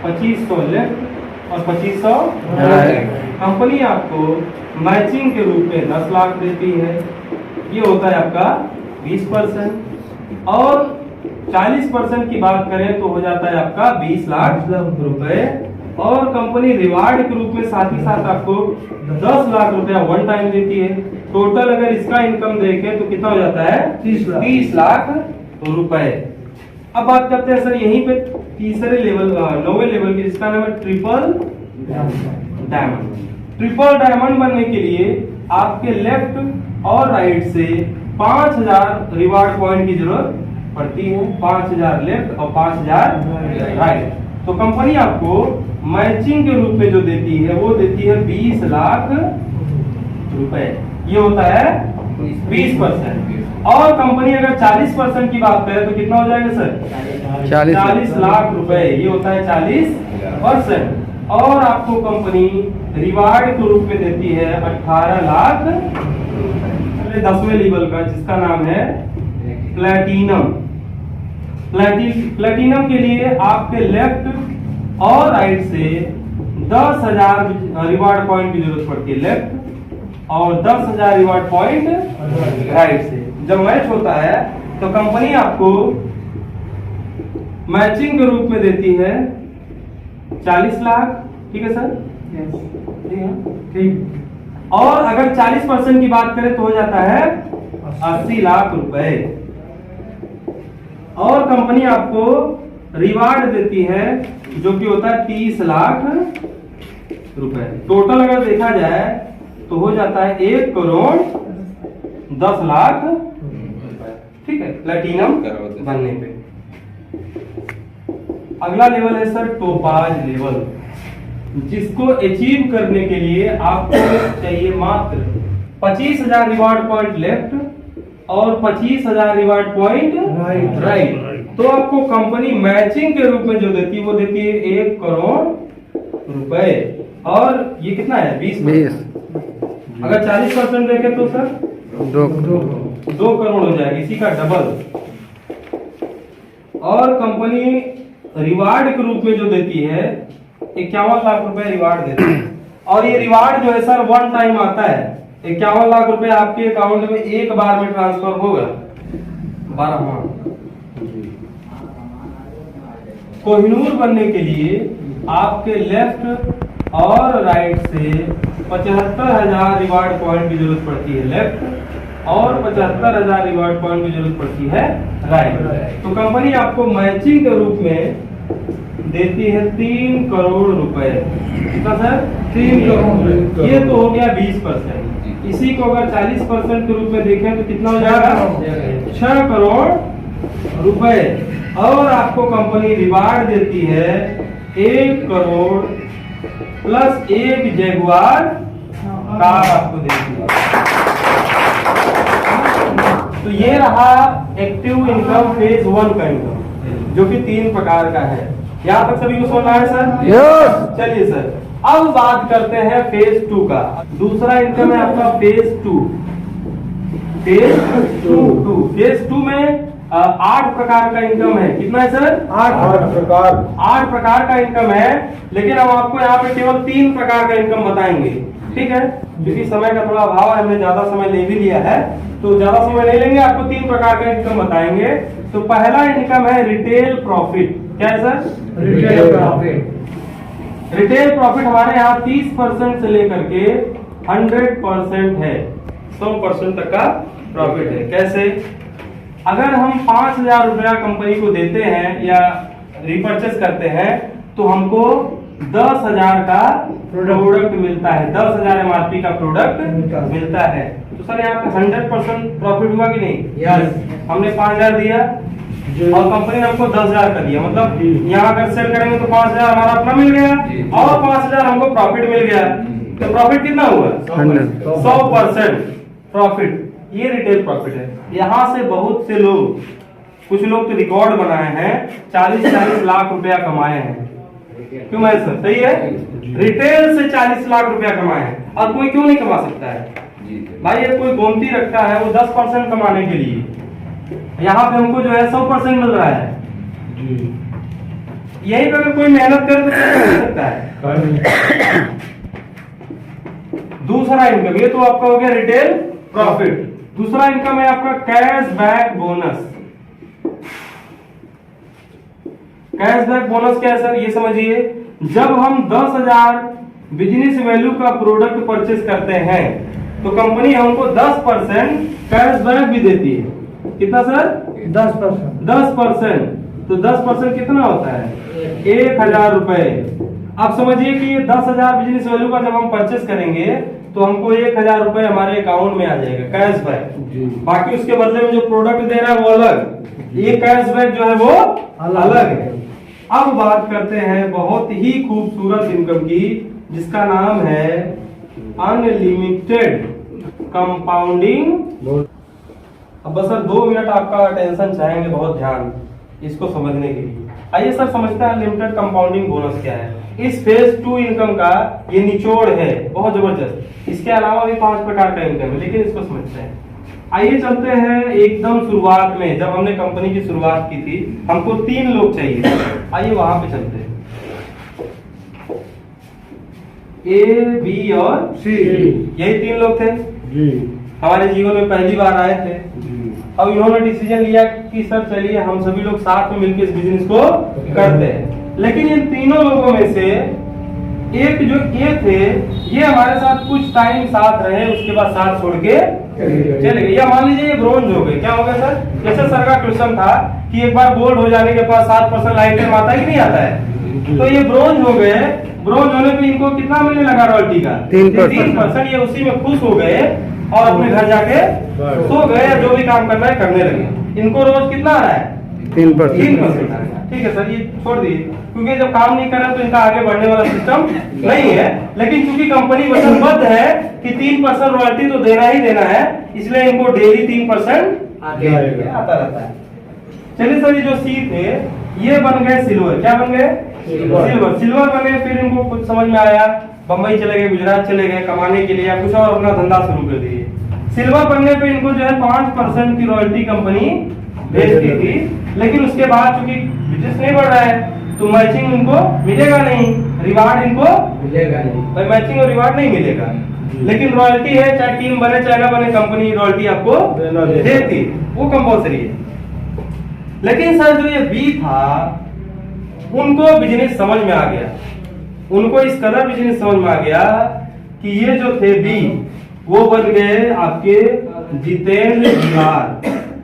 2500 लेफ्ट और 2500 राइट। कंपनी आपको मैचिंग के रूप में 10 लाख देती है। ये होता है आपका 20%। और 40% की बात करें तो हो जाता है आपका 20 लाख रुपए। और कंपनी रिवार्ड के रूप में साथ ही साथ आपको 10 लाख रुपया वन टाइम देती है। टोटल अगर इसका इनकम देखें तो कितना हो जाता है? 30 लाख रुपए। अब बात करते हैं सर यहीं पे तीसरे लेवल 9वें लेवल की, जिसका नाम है ट्रिपल डायमंड। ट्रिपल डायमंड बनने के लिए आपके लेफ्ट और राइट से 5000 रिवार्ड पॉइंट की जरूरत पड़ती है। 5000 लेफ्ट और 5000 राइट। तो कंपनी आपको मैचिंग के रूप में जो देती है वो देती है 20 लाख रुपए। ये होता है 20%। और कंपनी अगर 40% की बात करे तो कितना हो जाएगा सर? 40 लाख रुपए। ये होता है 40%। और आपको कंपनी रिवार्ड के रूप में देती है 18 लाख 10वें लेवल का, जिसका नाम है प्लैटिनम। प्लैटिनम के लिए आपके लेफ्ट और राइट से 10,000 रिवार्ड पॉइंट की जरूरत पड़ती है लेफ्ट और 10,000 रिवार्ड पॉइंट राइट से। जब मैच होता है तो कंपनी आपको मैचिंग के रूप में देती है 40 लाख। ठीक है सर? ठीक। और अगर 40% की बात करें तो हो जाता है 80 लाख रुपए। और कंपनी आपको रिवार्ड देती है जो कि होता है 30 लाख रुपए। टोटल अगर देखा जाए तो हो जाता है 1 करोड़ 10 लाख रुपए। ठीक है, प्लैटिनम बनने पे। अगला लेवल है सर टोपाज लेवल, जिसको अचीव करने के लिए आपको चाहिए मात्र 25,000 रिवार्ड पॉइंट लेफ्ट और 25,000 रिवार्ड पॉइंट राइट। तो आपको कंपनी मैचिंग के रूप में जो देती है वो देती है 1 करोड़ रुपए। और ये कितना है? 20। अगर 40% देखें तो सर 2 करोड़ हो जाएगा, इसी का डबल। और कंपनी रिवार्ड के रूप में जो देती है 51 लाख रुपए रिवार्ड देती है। और ये रिवार्ड जो है सर 1 टाइम आता है। 51 लाख रुपए आपके अकाउंट में एक बार में ट्रांसफर होगा। 12। कोहिनूर बनने के लिए आपके लेफ्ट और राइट से 75,000 रिवार्ड पॉइंट की जरूरत पड़ती है लेफ्ट और 75,000 रिवार्ड पॉइंट की जरूरत पड़ती है राइट। तो कंपनी आपको मैचिंग के रूप में देती है 3 करोड़ रुपए। कितना सर? 3 करोड़। ये तो हो गया 20%। इसी को अगर 40% के रूप में देखें तो कितना हो जाएगा? 6 करोड़ रुपए। और आपको कंपनी रिवार्ड देती है 1 करोड़ प्लस 1 जगुआर कार आपको देती है। तो ये रहा एक्टिव इनकम फेज 1 का इनकम, जो कि 3 प्रकार का है। यहाँ तक सभी को समझ आया सर? यस। चलिए सर, अब बात करते हैं फेज 2 का। दूसरा इनकम है आपका फेज 2। फेज 2 में 8 प्रकार का इनकम है। कितना है सर? 8 प्रकार का इनकम है। लेकिन हम आपको यहाँ पे केवल 3 प्रकार का इनकम बताएंगे। ठीक है, क्योंकि समय का थोड़ा अभाव है, हमने ज्यादा समय ले भी लिया है, तो ज्यादा समय नहीं लेंगे, आपको 3 प्रकार का इनकम बताएंगे। तो पहला इनकम है रिटेल प्रॉफिट। क्या है sir? Retail profit. Retail profit हमारे यहाँ 30% से लेकर के 100% है, 100% तक का प्रॉफिट है। कैसे? अगर हम 5,000 रुपया कंपनी को देते हैं या रिपर्चेस करते हैं तो हमको 10,000 का प्रोडक्ट मिलता है। 10,000 MRP का प्रोडक्ट मिलता है। तो सर यहाँ पे 100% प्रॉफिट हुआ कि नहीं? यस। हमने 5,000 दिया और कंपनी ने हमको 10,000 का दिया। मतलब यहाँ अगर सेल करेंगे तो 5,000 हमारा अपना मिल गया और 5,000 हमको प्रॉफिट मिल गया। तो प्रॉफिट कितना हुआ? 100% प्रॉफिट। ये रिटेल प्रॉफिट है। यहाँ से बहुत से लोग, कुछ लोग तो रिकॉर्ड बनाए हैं, 40-40 लाख रुपया कमाए हैं। क्यों है सर? सही है, रिटेल से 40 लाख रुपया कमाए हैं। और कोई क्यों नहीं कमा सकता है भाई? ये कोई गोमती रखता है वो 10% कमाने के लिए, यहाँ पे हमको जो है 100% मिल रहा है। यही पे अगर कोई मेहनत करे तो क्या कर सकता है? दूसरा इनकम, ये तो आपका हो गया रिटेल प्रॉफिट। दूसरा इनकम है आपका कैशबैक बोनस। कैशबैक बोनस क्या है सर? ये समझिए, जब हम 10,000 बिजनेस वैल्यू का प्रोडक्ट परचेस करते हैं तो कंपनी हमको 10% कैशबैक भी देती है। कितना सर? 10%। तो 10% कितना होता है? 1,000 रुपए। आप समझिए कि ये 10,000 बिजनेस वैल्यू का जब हम परचेस करेंगे तो हमको 1,000 रुपए हमारे अकाउंट में आ जाएगा कैश बैक। बाकी उसके बदले में जो प्रोडक्ट दे रहा है वो अलग, ये कैश बैक जो है वो अलग है। अब बात करते हैं बहुत ही खूबसूरत इनकम की, जिसका नाम है अनलिमिटेड कंपाउंडिंग। अब बस सर 2 मिनट आपका अटेंशन चाहेंगे, बहुत ध्यान इसको समझने के लिए। आइए सर समझते हैं अनलिमिटेड कंपाउंडिंग बोनस क्या है। इस फेज 2 इनकम का ये निचोड़ है बहुत जबरदस्त। इसके अलावा भी 5 प्रकार का इनकम है, लेकिन इसको समझते हैं। आइए चलते हैं एकदम शुरुआत में, जब हमने कंपनी की शुरुआत की थी हमको 3 लोग चाहिए। आइए वहां पे चलते हैं, ए बी और सी, यही 3 लोग थे हमारे जीवन में पहली बार आए थे। अब इन्होंने डिसीजन लिया कि सर चलिए हम सभी लोग साथ में मिलकर इस बिजनेस को करते हैं। लेकिन इन तीनों लोगों में से एक जो ए थे, ये हमारे साथ कुछ टाइम साथ रहे, उसके बाद साथ छोड़ के चले गए। या मान लीजिए ये ब्रोंज हो गए। क्या हो गया सर? जैसे सर का क्वेश्चन था कि एक बार बोर्ड हो जाने के बाद 7% लाइफ आता है कि नहीं आता है, तो ये ब्रोंज हो गए। ब्रोंज होने पे इनको कितना मिलने लगा रॉयल्टी का? 3%। ये उसी में खुश हो गए और अपने घर जाके सो गए, या जो भी काम करना है करने लगे। इनको रोज कितना आ रहा है? 3%। ठीक है सर, ये छोड़ दिए, क्योंकि जब काम नहीं कर रहे तो इनका आगे बढ़ने वाला सिस्टम नहीं है। लेकिन क्योंकि कंपनी वचनबद्ध है कि 3% रॉयल्टी तो देना ही देना है, इसलिए इनको डेली 3% आता रहता है। चलिए सर, ये जो सी थे ये बन गए सिल्वर। क्या बन गए? सिल्वर बन गए। फिर इनको कुछ समझ में आया, बम्बई चले गए, गुजरात चले गए कमाने के लिए, या कुछ और अपना धंधा शुरू कर दिए। सिल्वर बनने पे इनको जो है 5% की रॉयल्टी कंपनी भेजती थी। लेकिन उसके बाद चूंकि बिजनेस नहीं बढ़ रहा है तो मैचिंग इनको मिलेगा नहीं, रिवार्ड इनको मिलेगा नहीं, भाई मैचिंग और रिवार्ड नहीं मिलेगा। लेकिन रॉयल्टी है, चाहे टीम बने चाहे ना बने, कंपनी रॉयल्टी आपको देती, वो कंपल्सरी है। लेकिन सर जो ये बी था, उनको बिजनेस समझ में आ गया। उनको इस कदर बिजनेस समझ में आ गया कि ये जो थे बी, वो बन गए आपके जितेंद्र दीवार।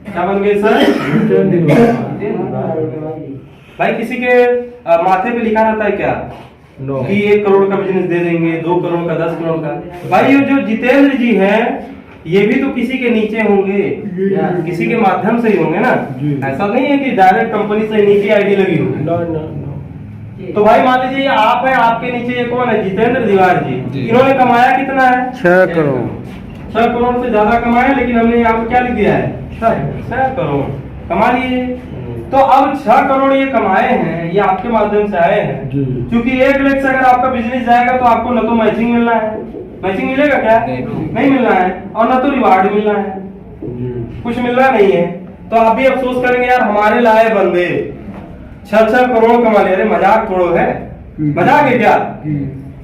क्या बन गए सर? भाई किसी के माथे पे लिखा रहता है क्या कि 1 करोड़ का बिजनेस दे देंगे, 2 करोड़ का, 10 करोड़ का? भाई ये जो जितेंद्र जी हैं, ये भी तो किसी के नीचे होंगे, किसी के माध्यम से ही होंगे ना। ऐसा नहीं है कि डायरेक्ट कंपनी से नीचे आईडी लगी होगी। तो भाई मान लीजिए आप है, आपके नीचे ये कौन है? जितेंद्र दीवार जी। इन्होंने कमाया कितना है? 6 करोड़। 6 करोड़ से ज्यादा कमाया, लेकिन हमने यहाँ पे क्या लिख दिया है? 6 करोड़ कमा लिए। तो अब 6 करोड़ ये कमाए हैं, ये आपके माध्यम से आए हैं। क्योंकि 1 लाख से अगर आपका बिजनेस जाएगा तो आपको न तो मैचिंग मिलना है, मैचिंग मिलेगा क्या? नहीं मिलना है, और न तो रिवार्ड मिलना है, कुछ मिलना नहीं है। तो आप भी अफसोस करेंगे यार हमारे लाए बंदे 6 करोड़ कमा ले। अरे मजाक थोड़ो है, मजाक है क्या?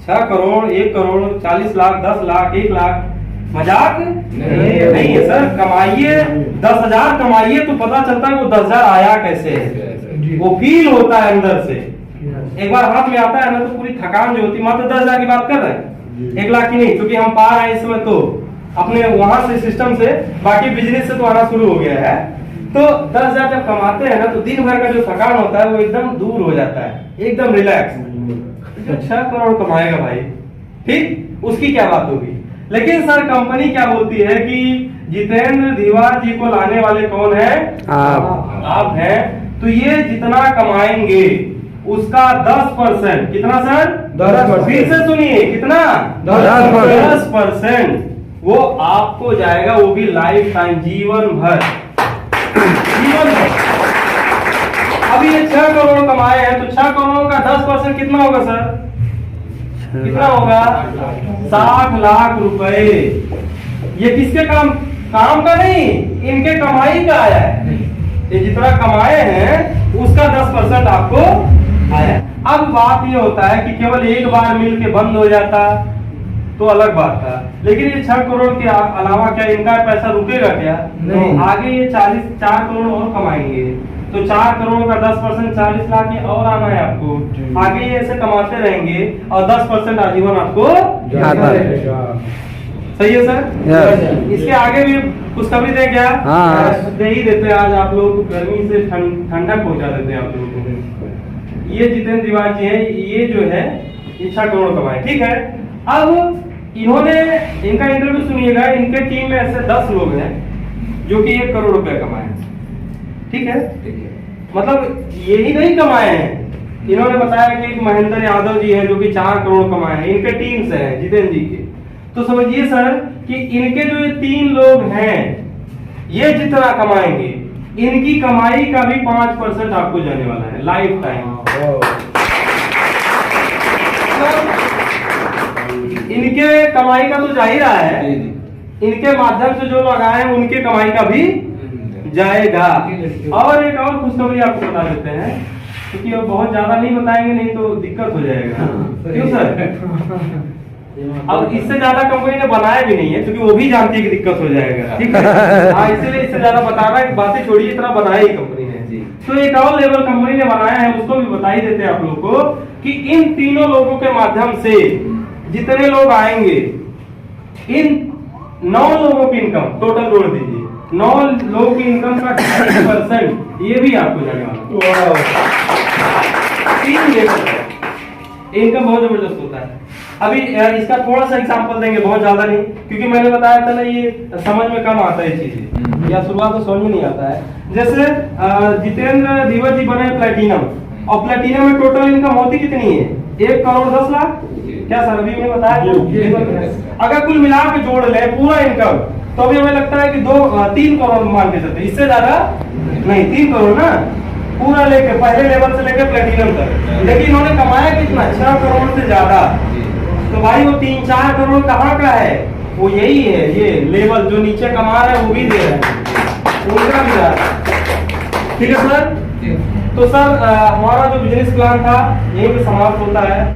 6 करोड़, 1 करोड़, 40 लाख, 10 लाख, 1 लाख, मजाक नहीं है सर। कमाइए 10,000 कमाइए तो पता चलता है वो 10,000 आया कैसे है, वो फील होता है अंदर से। एक बार हाथ में आता है ना तो पूरी थकान जो होती है, मात्र 10,000 की बात कर रहे हैं, 1 लाख की नहीं, क्योंकि हम पार आए इस समय तो अपने वहां से सिस्टम से, बाकी बिजनेस से तो आना शुरू हो गया है। तो 10,000 जब कमाते हैं ना तो दिन भर का जो थकान होता है वो एकदम दूर हो जाता है, एकदम रिलैक्स। जो 6 करोड़ कमाएगा भाई, ठीक, उसकी क्या बात होगी। लेकिन सर कंपनी क्या बोलती है कि जितेंद्र दीवार जी को लाने वाले कौन है? आप हैं। तो ये जितना कमाएंगे उसका 10%, कितना सर? 10%। फिर से सुनिए, कितना? 10% वो आपको जाएगा, वो भी लाइफ टाइम, जीवन भर। अभी ये 6 करोड़ कमाए हैं तो 6 करोड़ का 10% कितना होगा सर? कितना होगा? 60 लाख रुपए। ये किसके काम का नहीं, इनके कमाई का आया है। ये जितना कमाए हैं उसका 10% आपको आया। अब बात ये होता है कि केवल एक बार मिल के बंद हो जाता तो अलग बात था, लेकिन ये 6 करोड़ के अलावा क्या इनका पैसा रुकेगा क्या? नहीं। आगे ये 4 करोड़ और कमाएंगे, तो 4 करोड़ का 10% 40 लाख ये और आना है आपको। आगे ये ऐसे कमाते रहेंगे और 10% आजीवन आपको आता रहेगा। सही है सर? इसके आगे भी खुशखबरी दे क्या? दे ही देते हैं। आज आप लोग गर्मी से ठंडक पहुंचा देते हैं आप लोगों को। ये जितेंद्र दीवार जी है, ये जो है ये 6 करोड़ कमाए, ठीक है। अब इन्होंने, इनका इंटरव्यू सुनिएगा, इनके टीम में ऐसे 10 लोग हैं जो कि 1 करोड़ रुपए कमाए, ठीक है। मतलब यही नहीं कमाए हैं, इन्होंने बताया कि एक महेंद्र यादव जी हैं जो कि 4 करोड़ कमाए हैं, इनके टीम से हैं जितेंद्र जी के। तो समझिए सर कि इनके जो ये 3 लोग हैं, ये जितना कमाएंगे, इनकी कमाई का भी 5% आपको जाने वाला है लाइफ टाइम। इनके कमाई का तो जा ही रहा है, इनके माध्यम से जो लोग आए हैं उनके कमाई का भी जाएगा। और एक और खुशखबरी आपको बता देते हैं, क्योंकि अब बहुत ज्यादा नहीं बताएंगे, नहीं तो दिक्कत हो जाएगा। क्यों सर? अब इससे ज्यादा कंपनी ने बनाया भी नहीं है, क्योंकि वो भी जानती है कि दिक्कत हो जाएगा, ठीक है। हाँ, इसलिए इससे ज्यादा बता रहा है, बातें छोड़िए, इतना बनाया ही कंपनी ने। तो एक और लेवल कंपनी ने बनाया है, उसको भी बता ही देते हैं आप लोग को कि इन तीनों लोगों के माध्यम से जितने लोग आएंगे, इन 9 लोगों की इनकम टोटल जोड़ दीजिए, 9 लोगों की इनकम का 2.5% ये भी आपको जाने वाला है। 3 लेवल इनकम बहुत जबरदस्त होता है। अभी इसका थोड़ा सा एग्जांपल देंगे, बहुत ज्यादा नहीं, क्योंकि मैंने बताया था ना, ये समझ में कम आता है चीजें, या शुरुआत तो समझ में नहीं आता है। जैसे जितेंद्र धीवर जी बने प्लेटिनम, और प्लेटिनम में टोटल इनकम होती कितनी है? 1 करोड़ 10 लाख। क्या सर अभी मैंने बताया? अगर कुल मिला के जोड़ ले पूरा इनकम, तो अभी हमें लगता है कि 3 करोड़ मान के चलते, इससे ज्यादा नहीं, 3 करोड़ ना पूरा लेके, पहले लेवल से लेकर प्लेटिनम तक। लेकिन इन्होंने कमाया कितना? 6 करोड़ से ज्यादा। तो भाई वो 3-4 करोड़ कहाँ का है? वो यही है, ये लेवल जो नीचे कमा रहे हैं वो भी दे रहे हैं, उनका भी रहा है। ठीक है सर। तो सर हमारा जो बिजनेस प्लान था यही पे समाप्त होता है।